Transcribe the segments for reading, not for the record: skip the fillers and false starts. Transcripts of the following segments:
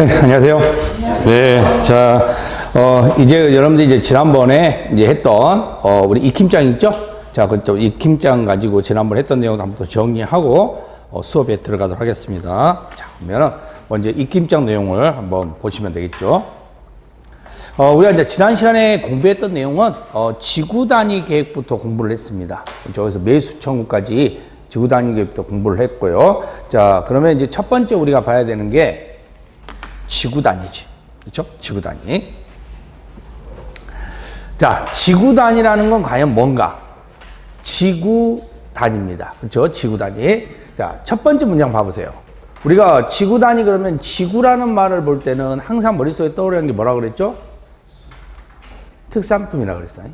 안녕하세요. 네, 자, 이제 여러분들 이제 지난번에 이제 했던, 우리 익힘장 있죠? 자, 그쪽 익힘장 가지고 지난번에 했던 내용을 한번 더 정리하고, 수업에 들어가도록 하겠습니다. 자, 그러면은 먼저 익힘장 내용을 한번 보시면 되겠죠? 우리가 이제 지난 시간에 공부했던 내용은, 지구 단위 계획부터 공부를 했습니다. 그래서 매수 청구까지 지구 단위 계획부터 공부를 했고요. 자, 그러면 이제 첫 번째 우리가 봐야 되는 게, 지구 단위지. 그렇죠? 지구 단위. 자, 지구 단위라는 건 과연 뭔가? 지구 단위입니다. 그렇죠? 지구 단위. 자, 첫 번째 문장 봐보세요. 우리가 지구 단위 그러면 지구라는 말을 볼 때는 항상 머릿속에 떠오르는 게 뭐라고 그랬죠? 특산품이라고 그랬어요.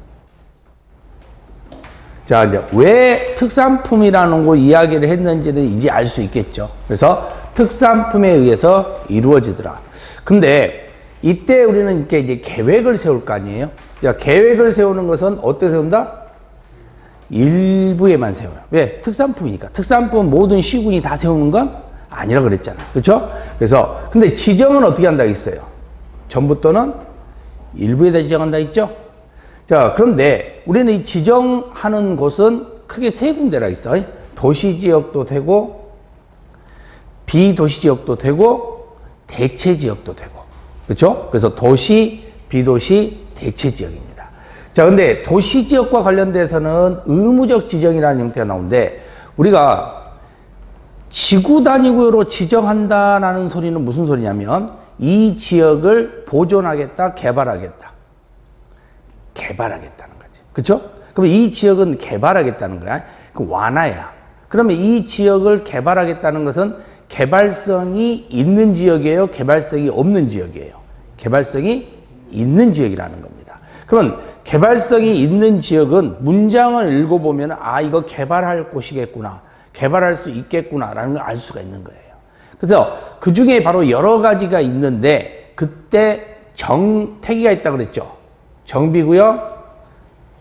자, 이제 왜 특산품이라는 거 이야기를 했는지는 이제 알 수 있겠죠. 그래서 특산품에 의해서 이루어지더라. 근데 이때 우리는 이렇게 이제 계획을 세울 거 아니에요? 자, 계획을 세우는 것은 어떻게 세운다? 일부에만 세워요. 왜? 특산품이니까. 특산품 모든 시군이 다 세우는 건 아니라 그랬잖아요. 그렇죠? 그래서 근데 지정은 어떻게 한다 했어요? 전부 또는 일부에다 지정한다 했죠? 자, 그런데 우리는 이 지정하는 곳은 크게 세 군데라 있어요. 도시 지역도 되고 비도시 지역도 되고 대체 지역도 되고. 그렇죠? 그래서 도시, 비도시, 대체 지역입니다. 자, 근데 도시 지역과 관련돼서는 의무적 지정이라는 형태가 나오는데 우리가 지구 단위구역으로 지정한다라는 소리는 무슨 소리냐면 이 지역을 보존하겠다, 개발하겠다. 개발하겠다는 거지. 그렇죠? 그럼 이 지역은 개발하겠다는 거야. 그 완화야. 그러면 이 지역을 개발하겠다는 것은 개발성이 있는 지역이에요? 개발성이 없는 지역이에요? 개발성이 있는 지역이라는 겁니다. 그러면 개발성이 있는 지역은 문장을 읽어보면 아, 이거 개발할 곳이겠구나. 개발할 수 있겠구나. 라는 걸 알 수가 있는 거예요. 그래서 그 중에 바로 여러 가지가 있는데 그때 택이가 있다고 그랬죠. 정비구역,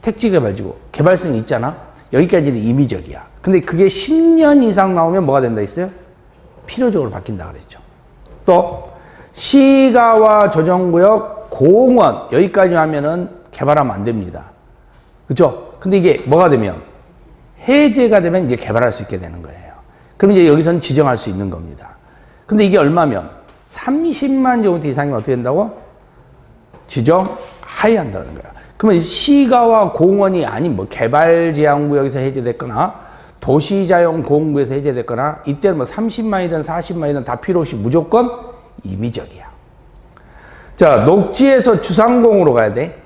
택지개발지구. 개발성이 있잖아. 여기까지는 임의적이야. 근데 그게 10년 이상 나오면 뭐가 된다 했어요? 필요적으로 바뀐다 그랬죠. 또 시가와 조정구역, 공원 여기까지 하면은 개발하면 안 됩니다. 그렇죠? 근데 이게 뭐가 되면 해제가 되면 이제 개발할 수 있게 되는 거예요. 그럼 이제 여기서는 지정할 수 있는 겁니다. 근데 이게 얼마면 30만 제곱미터 이상이면 어떻게 된다고? 지정하여야 한다는 거야. 그러면 시가와 공원이 아닌 뭐 개발 제한 구역에서 해제됐거나 도시자용 공구에서 해제됐거나 이때는 뭐 30만이든 40만이든 다 필요 없이 무조건 임의적이야. 자, 녹지에서 주상공으로 가야 돼.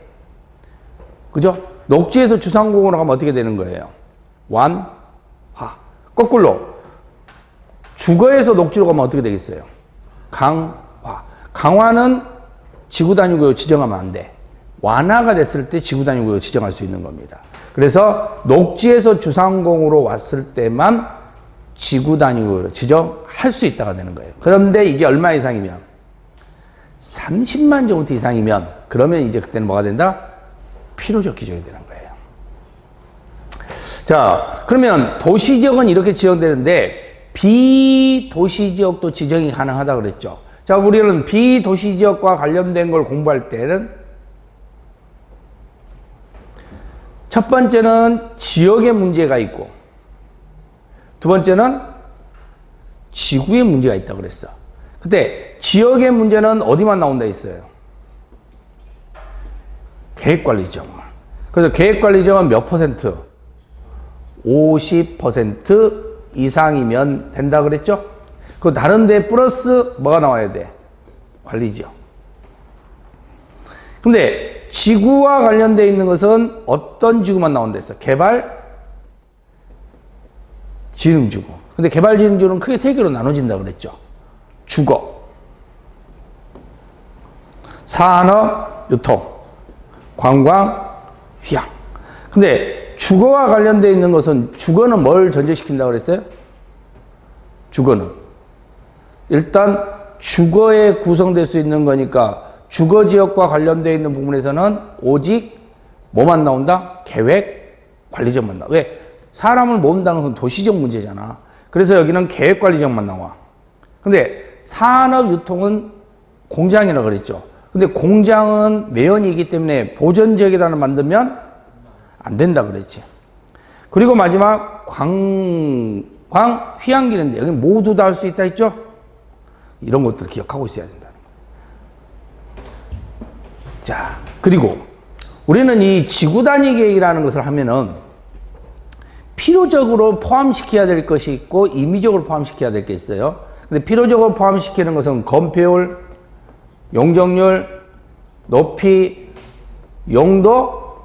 그죠? 녹지에서 주상공으로 가면 어떻게 되는 거예요? 완화. 거꾸로 주거에서 녹지로 가면 어떻게 되겠어요? 강화. 강화는 지구 단위구역 지정하면 안 돼. 완화가 됐을 때 지구 단위구역 지정할 수 있는 겁니다. 그래서 녹지에서 주상공으로 왔을 때만 지구 단위구역으로 지정할 수 있다가 되는 거예요. 그런데 이게 얼마 이상이면 30만 제곱미터 이상이면 그러면 이제 그때는 뭐가 된다? 필요적 기준이 되는 거예요. 자, 그러면 도시지역은 이렇게 지정되는데 비도시지역도 지정이 가능하다 그랬죠. 자, 우리는 비도시지역과 관련된 걸 공부할 때는 첫 번째는 지역의 문제가 있고 두 번째는 지구의 문제가 있다고 그랬어. 근데 지역의 문제는 어디만 나온다 했어요? 계획관리지역만. 그래서 계획관리지역은 몇 퍼센트? 50% 이상이면 된다 그랬죠? 그 다른 데 플러스 뭐가 나와야 돼? 관리지역. 근데 지구와 관련되어 있는 것은 어떤 지구만 나온다 했어? 개발지능지구. 근데 개발지능지구는 크게 세 개로 나눠진다 그랬죠. 주거, 산업, 유통, 관광, 휴양. 근데 주거와 관련되어 있는 것은 주거는 뭘 전제시킨다고 그랬어요? 주거는 일단 주거에 구성될 수 있는 거니까 주거지역과 관련되어 있는 부분에서는 오직 뭐만 나온다? 계획, 관리적만 나와. 왜? 사람을 모은다는 건 도시적 문제잖아. 그래서 여기는 계획, 관리적만 나와. 근데 산업, 유통은 공장이라고 그랬죠. 근데 공장은 매연이기 때문에 보전지역에다 만들면 안 된다 그랬지. 그리고 마지막 휘황기는데 여기 모두 다 할 수 있다 했죠. 이런 것들 기억하고 있어야 된다는 거예요. 자, 그리고 우리는 이 지구 단위 계획이라는 것을 하면은 필요적으로 포함시켜야 될 것이 있고 임의적으로 포함시켜야 될 게 있어요. 근데 필요적으로 포함시키는 것은 건폐율, 용적률, 높이, 용도,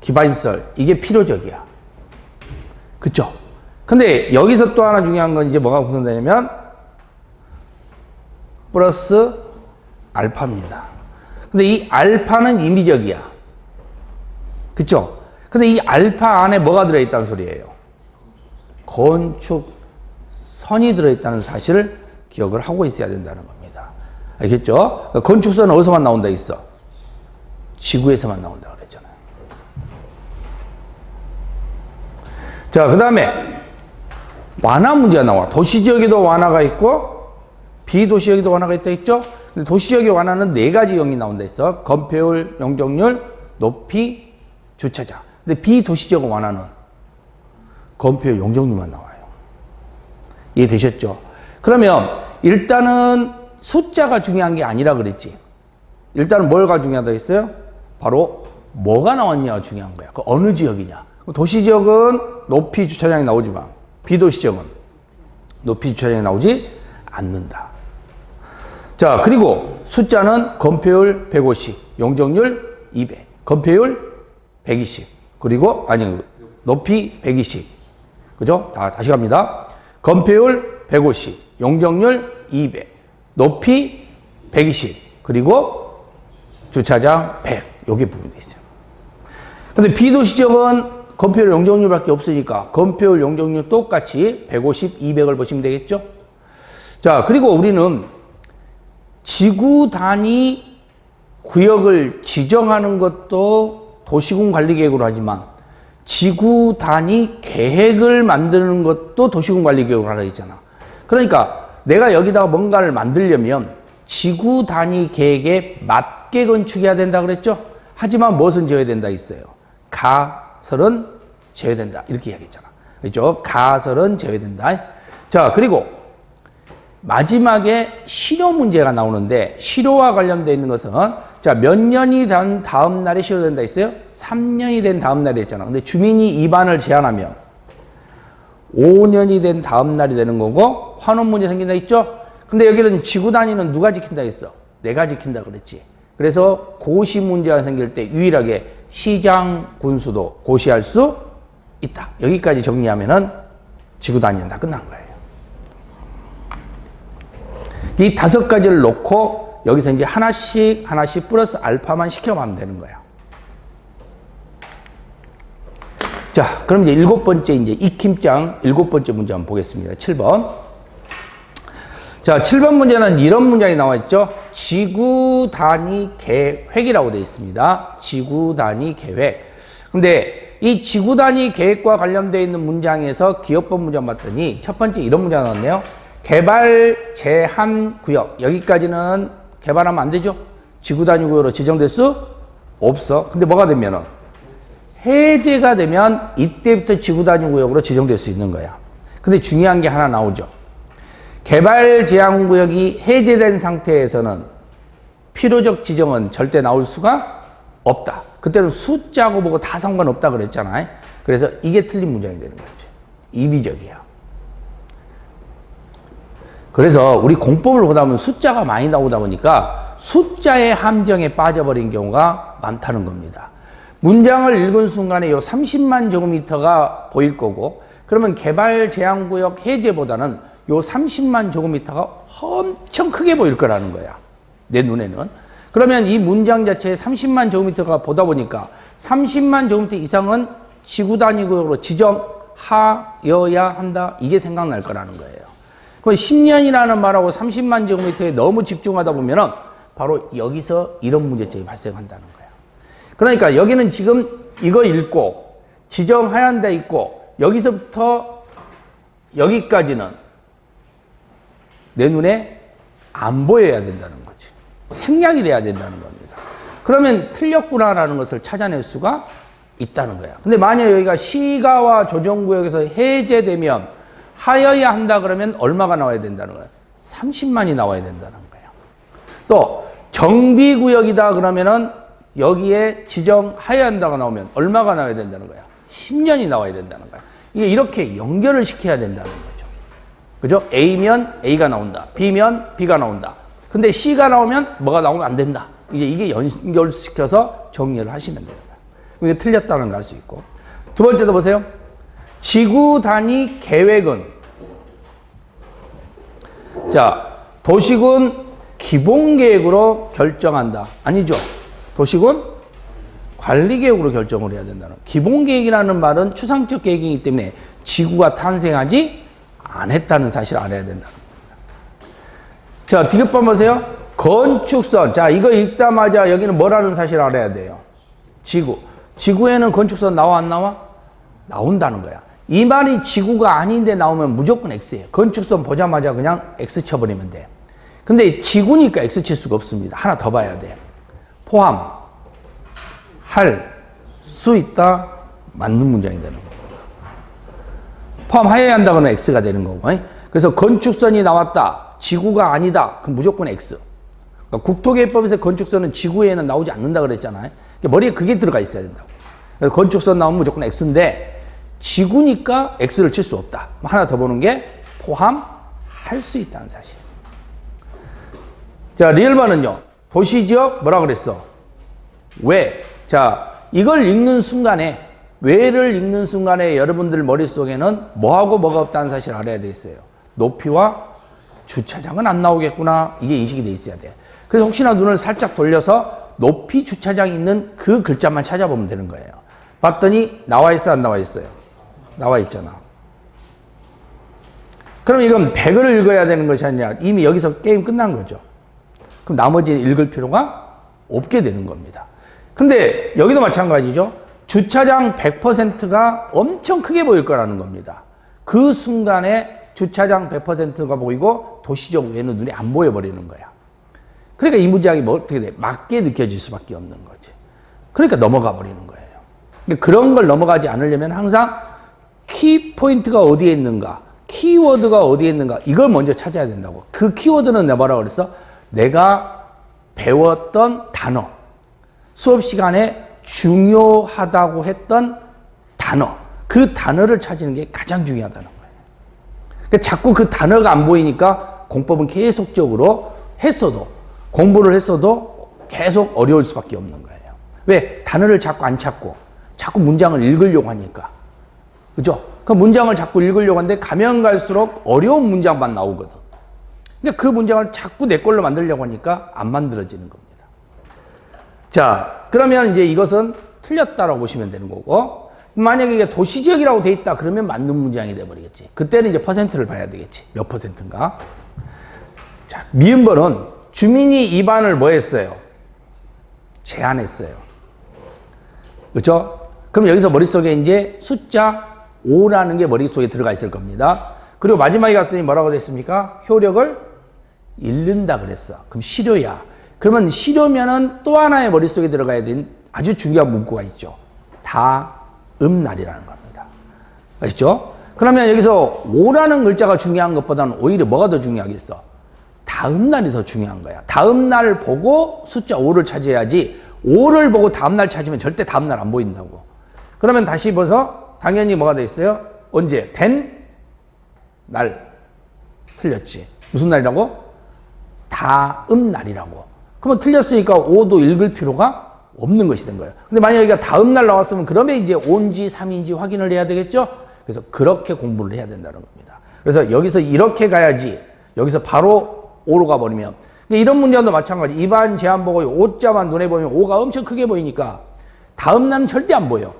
기반시설. 이게 필요적이야. 그쵸? 근데 여기서 또 하나 중요한 건 이제 뭐가 구성되냐면 플러스 알파입니다. 근데 이 알파는 임의적이야. 그쵸? 근데 이 알파 안에 뭐가 들어있다는 소리예요? 건축선이 들어있다는 사실을 기억을 하고 있어야 된다는 겁니다. 알겠죠? 건축선은 어디서만 나온다 했어? 지구에서만 나온다 그랬잖아요. 자, 그 다음에 완화 문제가 나와. 도시지역에도 완화가 있고 비도시지역에도 완화가 있다 했죠? 근데 도시지역의 완화는 4가지 영이 나온다 했어. 건폐율, 용적률, 높이, 주차장. 근데 비도시지역 완화는 건폐율, 용적률만 나와요. 이해되셨죠? 그러면 일단은 숫자가 중요한 게 아니라 그랬지. 일단은 뭐가 중요하다 했어요? 바로 뭐가 나왔냐가 중요한 거야. 그 어느 지역이냐. 도시지역은 높이 주차장이 나오지만 비도시지역은 높이 주차장이 나오지 않는다. 자, 그리고 숫자는 건폐율 150, 용적률 200, 건폐율 120, 그리고 높이 120. 그죠? 다시 갑니다. 건폐율 150, 용적률 200, 높이 120, 그리고 주차장 100. 요게 부분이 있어요. 근데 비도시 지역은 건폐율, 용적률밖에 없으니까 건폐율, 용적률 똑같이 150, 200을 보시면 되겠죠? 자, 그리고 우리는 지구 단위 구역을 지정하는 것도 도시군 관리 계획으로 하지만 지구 단위 계획을 만드는 것도 도시군 관리 계획으로 하라 했잖아. 그러니까 내가 여기다가 뭔가를 만들려면 지구 단위 계획에 맞게 건축해야 된다 그랬죠? 하지만 무엇은 지어야 된다 했어요? 가설은 지어야 된다. 이렇게 이야기했잖아. 그렇죠? 가설은 지어야 된다. 자, 그리고 마지막에 실효 문제가 나오는데 실효와 관련되어 있는 것은 자, 몇 년이 된 다음 날에 실효된다 했어요? 3년이 된 다음 날에 했잖아. 근데 주민이 입안을 제한하면 5년이 된 다음 날이 되는 거고 환원 문제 생긴다 했죠? 근데 여기는 지구 단위는 누가 지킨다 했어? 내가 지킨다 그랬지. 그래서 고시 문제가 생길 때 유일하게 시장 군수도 고시할 수 있다. 여기까지 정리하면은 지구 단위는 다 끝난 거예요. 이 5가지를 놓고 여기서 이제 하나씩 플러스 알파만 시켜가면 되는 거야. 자, 그럼 이제 7번째 이제 익힘장 7번째 문제 한번 보겠습니다. 7번. 자, 7번 문제는 이런 문장이 나와 있죠. 지구 단위 계획이라고 되어 있습니다. 지구 단위 계획. 근데 이 지구 단위 계획과 관련되어 있는 문장에서 기억법 문장 봤더니 첫 번째 이런 문장 나왔네요. 개발 제한 구역. 여기까지는 개발하면 안 되죠. 지구 단위 구역으로 지정될 수 없어. 근데 뭐가 되면은 해제가 되면 이때부터 지구 단위 구역으로 지정될 수 있는 거야. 근데 중요한 게 하나 나오죠. 개발 제한 구역이 해제된 상태에서는 필요적 지정은 절대 나올 수가 없다. 그때는 숫자고 뭐고 다 상관없다 그랬잖아요. 그래서 이게 틀린 문장이 되는 거죠. 임의적이야. 그래서 우리 공법을 보다 보면 숫자가 많이 나오다 보니까 숫자의 함정에 빠져버린 경우가 많다는 겁니다. 문장을 읽은 순간에 요 30만 제곱미터가 보일 거고, 그러면 개발 제한구역 해제보다는 요 30만 제곱미터가 엄청 크게 보일 거라는 거야. 내 눈에는. 그러면 이 문장 자체에 30만 제곱미터가 보다 보니까 30만 제곱미터 이상은 지구 단위 구역으로 지정하여야 한다. 이게 생각날 거라는 거예요. 그럼 10년이라는 말하고 30만 제곱미터에 너무 집중하다 보면은 바로 여기서 이런 문제점이 발생한다는 거야. 그러니까 여기는 지금 이거 읽고 지정해야 한다 있고 여기서부터 여기까지는 내 눈에 안 보여야 된다는 거지. 생략이 돼야 된다는 겁니다. 그러면 틀렸구나라는 것을 찾아낼 수가 있다는 거야. 근데 만약 여기가 시가와 조정구역에서 해제되면 하여야 한다 그러면 얼마가 나와야 된다는 거야? 30만이 나와야 된다는 거예요. 또 정비구역이다 그러면은 여기에 지정하여야 한다가 나오면 얼마가 나와야 된다는 거야? 10년이 나와야 된다는 거야. 이게 이렇게 연결을 시켜야 된다는 거죠. 그죠? A면 A가 나온다. B면 B가 나온다. 근데 C가 나오면 뭐가 나오면 안 된다. 이게 연결시켜서 정리를 하시면 돼요. 이게 틀렸다는 걸 알 수 있고. 두 번째도 보세요. 지구 단위 계획은, 자, 도시군 기본 계획으로 결정한다. 아니죠. 도시군 관리 계획으로 결정을 해야 된다는. 기본 계획이라는 말은 추상적 계획이기 때문에 지구가 탄생하지 않았다는 사실을 알아야 된다는 겁니다. 자, 뒤집어 보세요. 건축선. 자, 이거 읽자마자 여기는 뭐라는 사실을 알아야 돼요. 지구. 지구에는 건축선 나와 안 나와? 나온다는 거야. 이 말이 지구가 아닌데 나오면 무조건 X예요. 건축선 보자마자 그냥 X 쳐버리면 돼. 근데 지구니까 X 칠 수가 없습니다. 하나 더 봐야 돼. 포함할 수 있다. 맞는 문장이 되는 거고. 포함하여야 한다 그러면 X가 되는 거고. 그래서 건축선이 나왔다. 지구가 아니다. 그럼 무조건 X. 그러니까 국토계획법에서 건축선은 지구에는 나오지 않는다 그랬잖아요. 머리에 그게 들어가 있어야 된다고. 그래서 건축선 나오면 무조건 X인데 지구니까 X를 칠 수 없다. 하나 더 보는 게 포함할 수 있다는 사실. 자, 리얼반은요. 도시지역 뭐라 그랬어? 왜? 자, 이걸 읽는 순간에, 왜를 읽는 순간에 여러분들 머릿속에는 뭐하고 뭐가 없다는 사실을 알아야 돼 있어요. 높이와 주차장은 안 나오겠구나. 이게 인식이 돼 있어야 돼. 그래서 혹시나 눈을 살짝 돌려서 높이 주차장이 있는 그 글자만 찾아보면 되는 거예요. 봤더니 나와 있어, 안 나와 있어요? 나와 있잖아. 그럼 이건 100을 읽어야 되는 것이 아니라 이미 여기서 게임 끝난 거죠. 그럼 나머지는 읽을 필요가 없게 되는 겁니다. 근데 여기도 마찬가지죠. 주차장 100%가 엄청 크게 보일 거라는 겁니다. 그 순간에 주차장 100%가 보이고 도시적 외는 눈에 안 보여버리는 거야. 그러니까 이 문장이 뭐 어떻게 돼? 맞게 느껴질 수밖에 없는 거지. 그러니까 넘어가 버리는 거예요. 그런 걸 넘어가지 않으려면 항상 키포인트가 어디에 있는가, 키워드가 어디에 있는가, 이걸 먼저 찾아야 된다고. 그 키워드는 내가 뭐라고 그랬어? 내가 배웠던 단어, 수업 시간에 중요하다고 했던 단어, 그 단어를 찾는 게 가장 중요하다는 거예요. 그러니까 자꾸 그 단어가 안 보이니까 공법은 계속적으로 했어도, 공부를 했어도 계속 어려울 수밖에 없는 거예요. 왜? 단어를 자꾸 안 찾고 자꾸 문장을 읽으려고 하니까. 그죠? 그 문장을 자꾸 읽으려고 하는데 가면 갈수록 어려운 문장만 나오거든. 그러니까 그 문장을 자꾸 내 걸로 만들려고 하니까 안 만들어지는 겁니다. 자, 그러면 이제 이것은 틀렸다라고 보시면 되는 거고, 만약에 이게 도시지역이라고 돼 있다 그러면 맞는 문장이 돼버리겠지. 그때는 이제 퍼센트를 봐야 되겠지. 몇 퍼센트인가? 자, 미음벌은 주민이 입안을 뭐 했어요? 제한했어요. 그렇죠? 그럼 여기서 머릿속에 이제 숫자 5라는 게 머릿속에 들어가 있을 겁니다. 그리고 마지막에 갔더니 뭐라고 됐습니까? 효력을 잃는다 그랬어. 그럼 실효야. 그러면 실효면은 또 하나의 머릿속에 들어가야 되는 아주 중요한 문구가 있죠. 다음날이라는 겁니다. 아시죠? 그러면 여기서 5라는 글자가 중요한 것보다는 오히려 뭐가 더 중요하겠어? 다음날이 더 중요한 거야. 다음날 보고 숫자 5를 찾아야지 5를 보고 다음날 찾으면 절대 다음날 안 보인다고. 그러면 다시 봐서 당연히 뭐가 돼 있어요? 언제? 된 날. 틀렸지. 무슨 날이라고? 다음날이라고. 그러면 틀렸으니까 5도 읽을 필요가 없는 것이 된 거예요. 근데 만약에 여기가 다음날 나왔으면 그러면 이제 5인지 3인지 확인을 해야 되겠죠? 그래서 그렇게 공부를 해야 된다는 겁니다. 그래서 여기서 이렇게 가야지 여기서 바로 5로 가버리면. 이런 문제도 마찬가지. 입안 제한 보고 5자만 눈에 보면 5가 엄청 크게 보이니까 다음날은 절대 안 보여.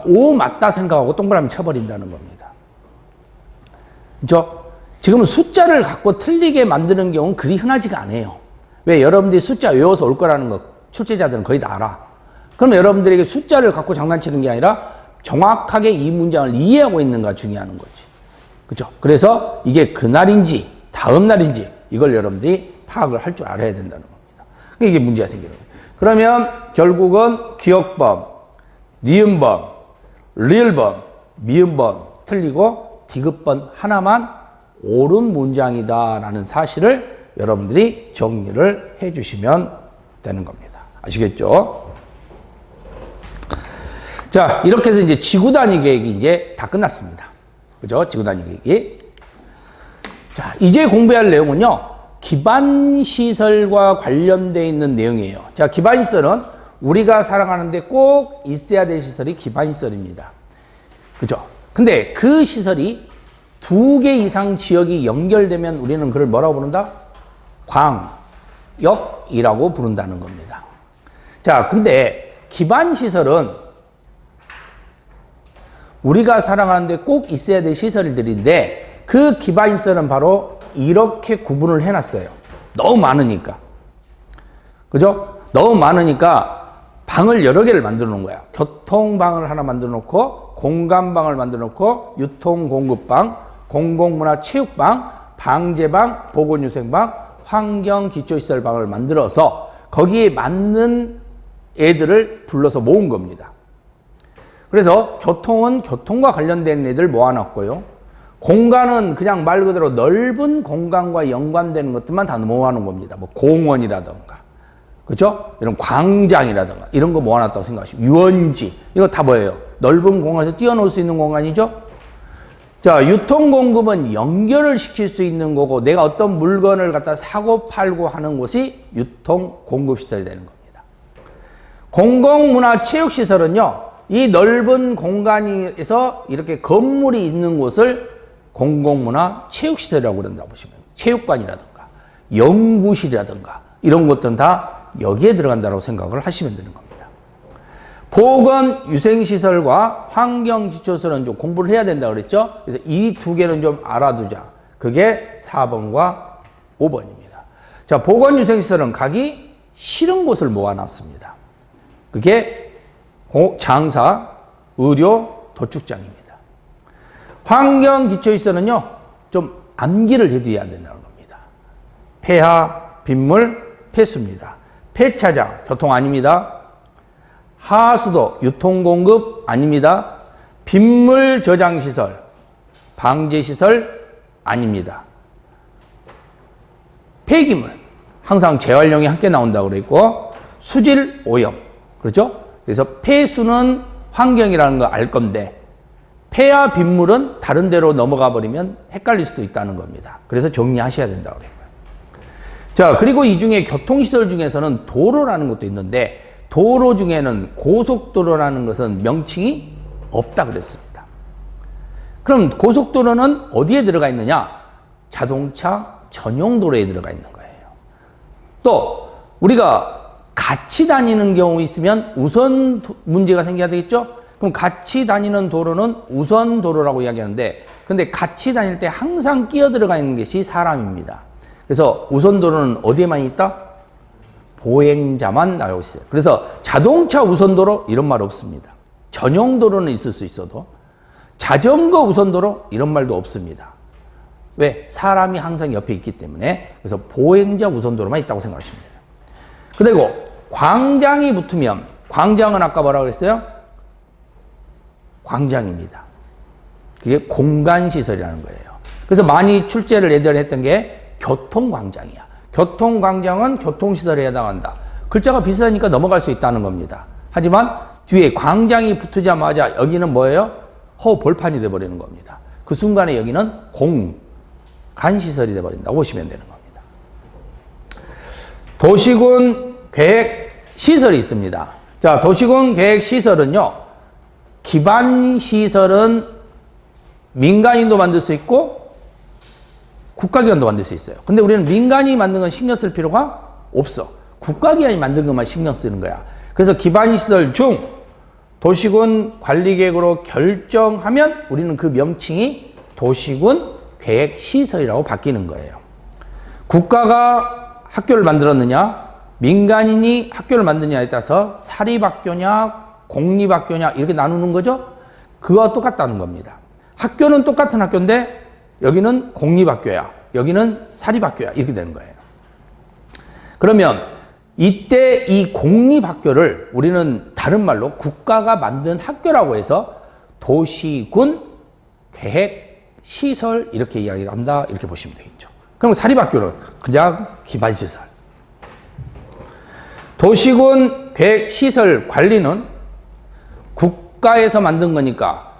5 맞다 생각하고 동그라미 쳐버린다는 겁니다. 그렇죠? 지금은 숫자를 갖고 틀리게 만드는 경우는 그리 흔하지가 않아요. 왜? 여러분들이 숫자 외워서 올 거라는 거 출제자들은 거의 다 알아. 그러면 여러분들에게 숫자를 갖고 장난치는 게 아니라 정확하게 이 문장을 이해하고 있는가 중요한 거지. 그렇죠? 그래서 이게 그날인지 다음 날인지 이걸 여러분들이 파악을 할 줄 알아야 된다는 겁니다. 그러니까 이게 문제가 생기는 거예요. 그러면 결국은 기억범, 니은범, 리을범, 미음범 틀리고 디귿번 하나만 옳은 문장이다라는 사실을 여러분들이 정리를 해주시면 되는 겁니다. 아시겠죠? 자, 이렇게 해서 이제 지구 단위 계획이 이제 다 끝났습니다. 그죠? 지구 단위 계획이. 자, 이제 공부할 내용은요, 기반시설과 관련되어 있는 내용이에요. 자, 기반시설은 우리가 살아가는데 꼭 있어야 될 시설이 기반시설입니다. 그죠? 근데 그 시설이 2개 이상 지역이 연결되면 우리는 그걸 뭐라고 부른다? 광역이라고 부른다는 겁니다. 자, 근데 기반시설은 우리가 살아가는데 꼭 있어야 될 시설들인데 그 기반시설은 바로 이렇게 구분을 해놨어요. 너무 많으니까. 그죠? 너무 많으니까 방을 여러 개를 만들어 놓은 거야. 교통방을 하나 만들어 놓고, 공간방을 만들어 놓고, 유통공급방, 공공문화체육방, 방제방, 보건유생방, 환경기초시설방을 만들어서 거기에 맞는 애들을 불러서 모은 겁니다. 그래서 교통은 교통과 관련된 애들 모아놨고요. 공간은 그냥 말 그대로 넓은 공간과 연관되는 것들만 다 모아놓은 겁니다. 뭐 공원이라든가, 그죠? 이런 광장이라든가 이런 거 모아놨다고 생각하시면, 유원지 이거 다 뭐예요? 넓은 공간에서 뛰어놀 수 있는 공간이죠. 자, 유통공급은 연결을 시킬 수 있는 거고, 내가 어떤 물건을 갖다 사고 팔고 하는 곳이 유통공급시설이 되는 겁니다. 공공문화체육시설은요, 이 넓은 공간에서 이렇게 건물이 있는 곳을 공공문화체육시설이라고 그런다고 보시면, 체육관이라든가 연구실이라든가 이런 것들은 다 여기에 들어간다고 생각을 하시면 되는 겁니다. 보건위생시설과 환경지초시설은 좀 공부를 해야 된다고 그랬죠? 그래서 이 2개는 좀 알아두자. 그게 4번과 5번입니다. 자, 보건위생시설은 가기 싫은 곳을 모아놨습니다. 그게 장사, 의료, 도축장입니다. 환경기초시설은요, 좀 암기를 해둬야 된다는 겁니다. 폐하, 빗물, 폐수입니다. 폐차장, 교통 아닙니다. 하수도, 유통공급 아닙니다. 빗물 저장시설, 방제시설 아닙니다. 폐기물, 항상 재활용이 함께 나온다고 그랬고, 수질 오염, 그렇죠? 그래서 폐수는 환경이라는 거 알 건데, 폐와 빗물은 다른 데로 넘어가 버리면 헷갈릴 수도 있다는 겁니다. 그래서 정리하셔야 된다고 그래요. 자, 그리고 이 중에 교통시설 중에서는 도로라는 것도 있는데, 도로 중에는 고속도로라는 것은 명칭이 없다 그랬습니다. 그럼 고속도로는 어디에 들어가 있느냐? 자동차 전용 도로에 들어가 있는 거예요. 또 우리가 같이 다니는 경우 있으면 우선 문제가 생겨야 되겠죠? 그럼 같이 다니는 도로는 우선 도로라고 이야기하는데, 근데 같이 다닐 때 항상 끼어 들어가 있는 것이 사람입니다. 그래서 우선 도로는 어디에만 있다? 보행자만 나오고 있어요. 그래서 자동차 우선도로 이런 말 없습니다. 전용도로는 있을 수 있어도 자전거 우선도로 이런 말도 없습니다. 왜? 사람이 항상 옆에 있기 때문에. 그래서 보행자 우선도로만 있다고 생각하시면 돼요. 그리고 광장이 붙으면, 광장은 아까 뭐라고 그랬어요? 광장입니다. 그게 공간시설이라는 거예요. 그래서 많이 출제를 예전에 했던 게 교통광장이야. 교통광장은 교통시설에 해당한다. 글자가 비슷하니까 넘어갈 수 있다는 겁니다. 하지만 뒤에 광장이 붙으자마자 여기는 뭐예요? 벌판이 돼버리는 겁니다. 그 순간에 여기는 공간시설이 돼버린다고 보시면 되는 겁니다. 도시군 계획시설이 있습니다. 자, 도시군 계획시설은요, 기반시설은 민간인도 만들 수 있고 국가기관도 만들 수 있어요. 근데 우리는 민간이 만든 건 신경 쓸 필요가 없어. 국가기관이 만든 것만 신경 쓰는 거야. 그래서 기반시설 중 도시군 관리계획으로 결정하면 우리는 그 명칭이 도시군 계획시설이라고 바뀌는 거예요. 국가가 학교를 만들었느냐, 민간인이 학교를 만드냐에 따라서 사립학교냐, 공립학교냐 이렇게 나누는 거죠. 그거와 똑같다는 겁니다. 학교는 똑같은 학교인데 여기는 공립학교야. 여기는 사립학교야. 이렇게 되는 거예요. 그러면 이때 이 공립학교를 우리는 다른 말로 국가가 만든 학교라고 해서 도시군 계획 시설 이렇게 이야기한다. 이렇게 보시면 되겠죠. 그럼 사립학교는 그냥 기반시설. 도시군 계획 시설 관리는 국가에서 만든 거니까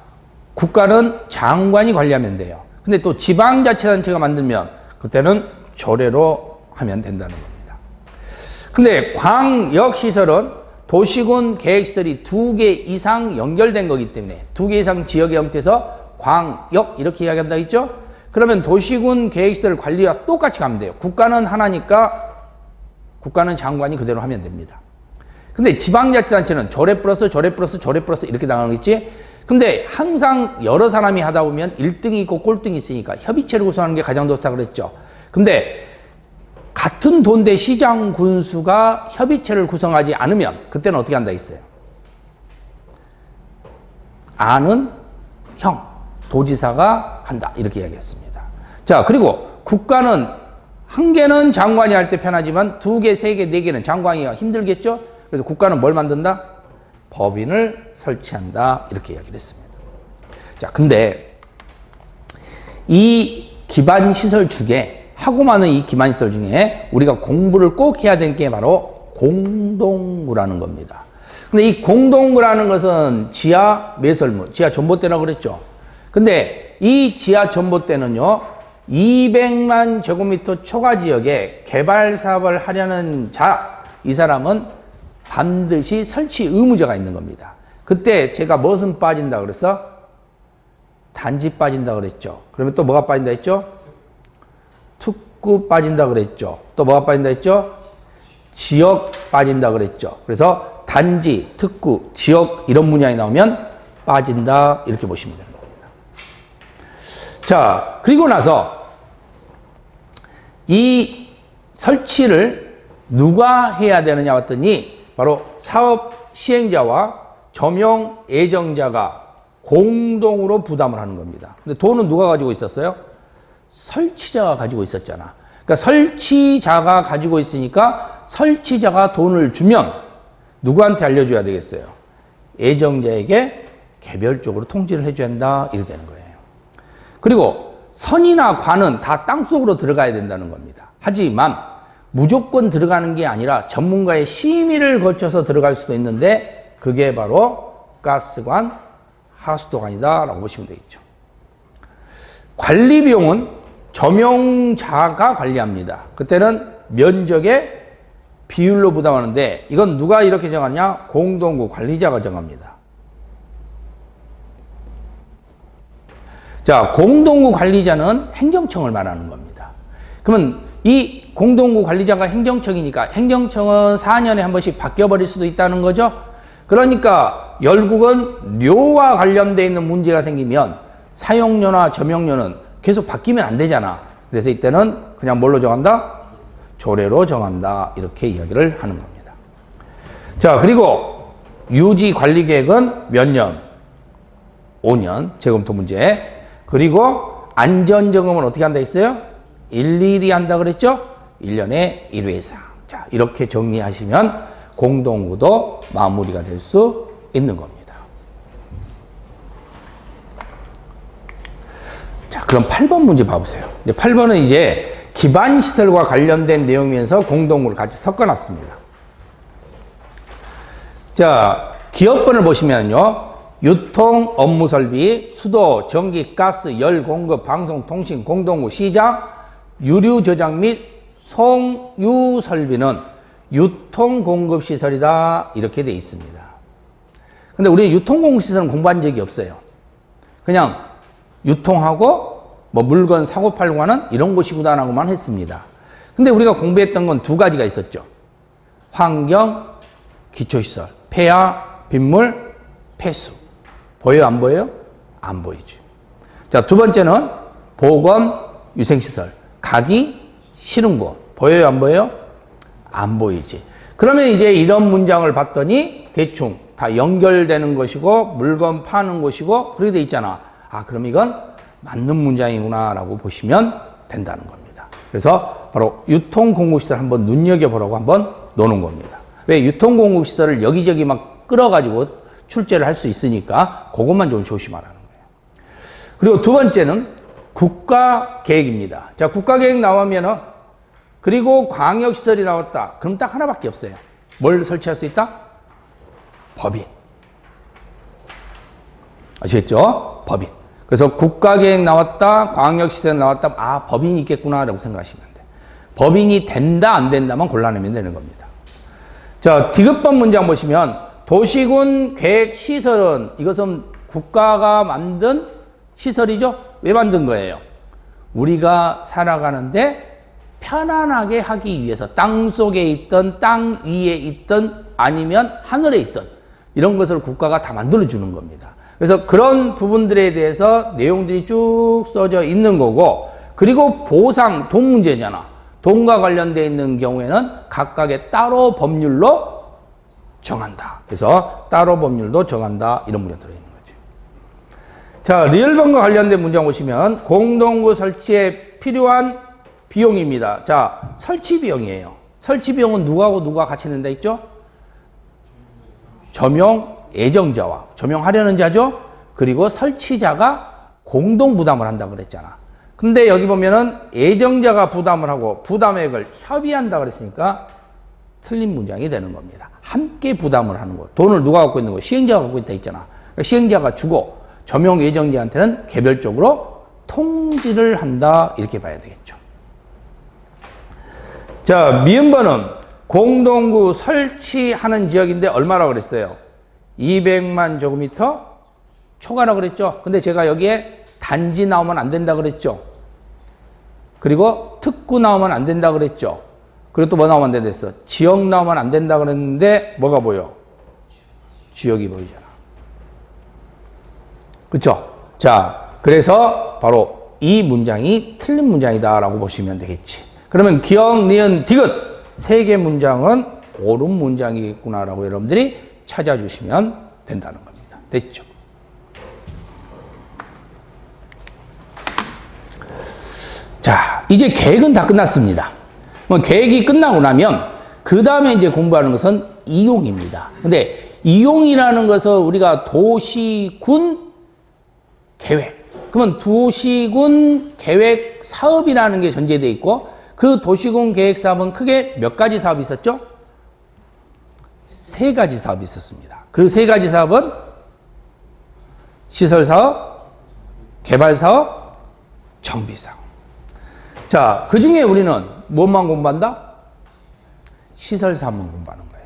국가는 장관이 관리하면 돼요. 근데 또 지방자치단체가 만들면 그때는 조례로 하면 된다는 겁니다. 근데 광역시설은 도시군 계획시설이 2개 이상 연결된 거기 때문에 2개 이상 지역의 형태에서 광역 이렇게 이야기한다 했죠? 그러면 도시군 계획시설 관리와 똑같이 가면 돼요. 국가는 하나니까 국가는 장관이 그대로 하면 됩니다. 근데 지방자치단체는 조례 플러스 조례 플러스 조례 플러스 이렇게 나가겠지? 근데 항상 여러 사람이 하다 보면 1등이 있고 꼴등이 있으니까 협의체를 구성하는 게 가장 좋다고 그랬죠. 근데 같은 돈 대 시장 군수가 협의체를 구성하지 않으면 그때는 어떻게 한다 했어요? 아는 형, 도지사가 한다. 이렇게 이야기했습니다. 자, 그리고 국가는 한 개는 장관이 할 때 편하지만 2개, 3개, 4개는 장관이 힘들겠죠? 그래서 국가는 뭘 만든다? 법인을 설치한다. 이렇게 이야기를 했습니다. 자, 근데 이 기반시설 중에 하고 많은 이 기반시설 중에 우리가 공부를 꼭 해야 되는 게 바로 공동구라는 겁니다. 근데 이 공동구라는 것은 지하 매설물, 지하 전봇대라고 그랬죠. 근데 이 지하 전봇대는요, 200만 제곱미터 초과 지역에 개발 사업을 하려는 이 사람은 반드시 설치 의무자가 있는 겁니다. 그때 제가 무엇은 빠진다 그래서 단지 빠진다 그랬죠. 그러면 또 뭐가 빠진다 했죠? 특구 빠진다 그랬죠. 또 뭐가 빠진다 했죠? 지역 빠진다 그랬죠. 그래서 단지, 특구, 지역 이런 문양이 나오면 빠진다 이렇게 보시면 되는 겁니다. 자, 그리고 나서 이 설치를 누가 해야 되느냐 봤더니 바로 사업 시행자와 점용 예정자가 공동으로 부담을 하는 겁니다. 근데 돈은 누가 가지고 있었어요? 설치자가 가지고 있었잖아. 그러니까 설치자가 가지고 있으니까 설치자가 돈을 주면 누구한테 알려줘야 되겠어요? 예정자에게 개별적으로 통지를 해줘야 한다. 이렇게 되는 거예요. 그리고 선이나 관은 다 땅속으로 들어가야 된다는 겁니다. 하지만 무조건 들어가는 게 아니라 전문가의 심의를 거쳐서 들어갈 수도 있는데 그게 바로 가스관, 하수도관이다 라고 보시면 되겠죠. 관리 비용은 점용자가 관리합니다. 그때는 면적의 비율로 부담하는데 이건 누가 이렇게 정하냐? 공동구 관리자가 정합니다. 자, 공동구 관리자는 행정청을 말하는 겁니다. 그러면 이 공동구 관리자가 행정청이니까 행정청은 4년에 한 번씩 바뀌어버릴 수도 있다는 거죠. 그러니까 결국은 료와 관련되어 있는 문제가 생기면 사용료나 점용료는 계속 바뀌면 안 되잖아. 그래서 이때는 그냥 뭘로 정한다? 조례로 정한다. 이렇게 이야기를 하는 겁니다. 자, 그리고 유지 관리 계획은 몇 년? 5년 재검토 문제. 그리고 안전점검은 어떻게 한다 했어요? 일일이 한다 그랬죠? 1년에 1회 이상. 자, 이렇게 정리하시면 공동구도 마무리가 될 수 있는 겁니다. 자, 그럼 8번 문제 봐보세요. 8번은 이제 기반시설과 관련된 내용이면서 공동구를 같이 섞어놨습니다. 자, 기업번을 보시면요. 유통, 업무 설비, 수도, 전기, 가스, 열 공급, 방송, 통신, 공동구, 시장, 유류 저장 및 송유 설비는 유통 공급 시설이다. 이렇게 돼 있습니다. 근데 우리는 유통 공급 시설은 공부한 적이 없어요. 그냥 유통하고 뭐 물건 사고 팔고 하는 이런 곳이구나라고만 했습니다. 근데 우리가 공부했던 건 2가지가 있었죠. 환경, 기초시설, 폐하, 빗물, 폐수. 보여요? 안 보여요? 안 보이죠. 자, 2번째는 보건, 위생시설, 가기, 쉬는 곳. 보여요? 안 보여요? 안 보이지. 그러면 이제 이런 문장을 봤더니 대충 다 연결되는 것이고 물건 파는 곳이고 그렇게 돼 있잖아. 아, 그럼 이건 맞는 문장이구나 라고 보시면 된다는 겁니다. 그래서 바로 유통공급시설 한번 눈여겨보라고 한번 노는 겁니다. 왜 유통공급시설을 여기저기 막 끌어가지고 출제를 할 수 있으니까 그것만 좀 조심하라는 거예요. 그리고 두 번째는 국가계획입니다. 자, 국가계획 나오면은 그리고 광역시설이 나왔다. 그럼 딱 하나밖에 없어요. 뭘 설치할 수 있다? 법인. 아시겠죠? 법인. 그래서 국가계획 나왔다, 광역시설 나왔다, 아, 법인이 있겠구나라고 생각하시면 돼요. 법인이 된다, 안 된다만 골라내면 되는 겁니다. 자, 디귿번 문장 보시면 도시군 계획 시설은 이것은 국가가 만든 시설이죠? 왜 만든 거예요? 우리가 살아가는데 편안하게 하기 위해서 땅 속에 있던 땅 위에 있던 아니면 하늘에 있던 이런 것을 국가가 다 만들어주는 겁니다. 그래서 그런 부분들에 대해서 내용들이 쭉 써져 있는 거고 그리고 보상, 돈 문제잖아. 돈과 관련되어 있는 경우에는 각각의 따로 법률로 정한다. 그래서 따로 법률도 정한다. 이런 문제가 들어있는 거죠. 자, 리얼번과 관련된 문장 보시면 공동구 설치에 필요한 비용입니다. 자, 설치 비용이에요. 설치 비용은 누구하고 누가 같이 낸다 했죠? 점용 예정자와 점용하려는 자죠. 그리고 설치자가 공동 부담을 한다 그랬잖아. 근데 여기 보면은 예정자가 부담을 하고 부담액을 협의한다 그랬으니까 틀린 문장이 되는 겁니다. 함께 부담을 하는 거. 돈을 누가 갖고 있는 거? 시행자가 갖고 있다 했잖아. 그러니까 시행자가 주고 점용 예정자한테는 개별적으로 통지를 한다. 이렇게 봐야 되겠죠. 자, 미음번은 공동구 설치하는 지역인데 얼마라고 그랬어요? 200만 제곱미터 초과라고 그랬죠. 근데 제가 여기에 단지 나오면 안 된다 그랬죠. 그리고 특구 나오면 안 된다 그랬죠. 그리고 또 뭐 나오면 안 된다 했어? 지역 나오면 안 된다 그랬는데 뭐가 보여? 지역이 보이잖아. 그쵸? 자, 그래서 바로 이 문장이 틀린 문장이다라고 보시면 되겠지. 그러면 기역, 니은, 디귿 세 개 문장은 옳은 문장이겠구나라고 여러분들이 찾아주시면 된다는 겁니다. 됐죠? 자, 이제 계획은 다 끝났습니다. 계획이 끝나고 나면 그 다음에 이제 공부하는 것은 이용입니다. 근데 이용이라는 것은 우리가 도시군 계획. 그러면 도시군 계획 사업이라는 게 전제되어 있고 그 도시군 계획 사업은 크게 몇 가지 사업이 있었죠? 세 가지 사업이 있었습니다. 그 세 가지 사업은 시설 사업, 개발 사업, 정비 사업. 자, 그 중에 우리는 무엇만 공부한다? 시설 사업만 공부하는 거예요.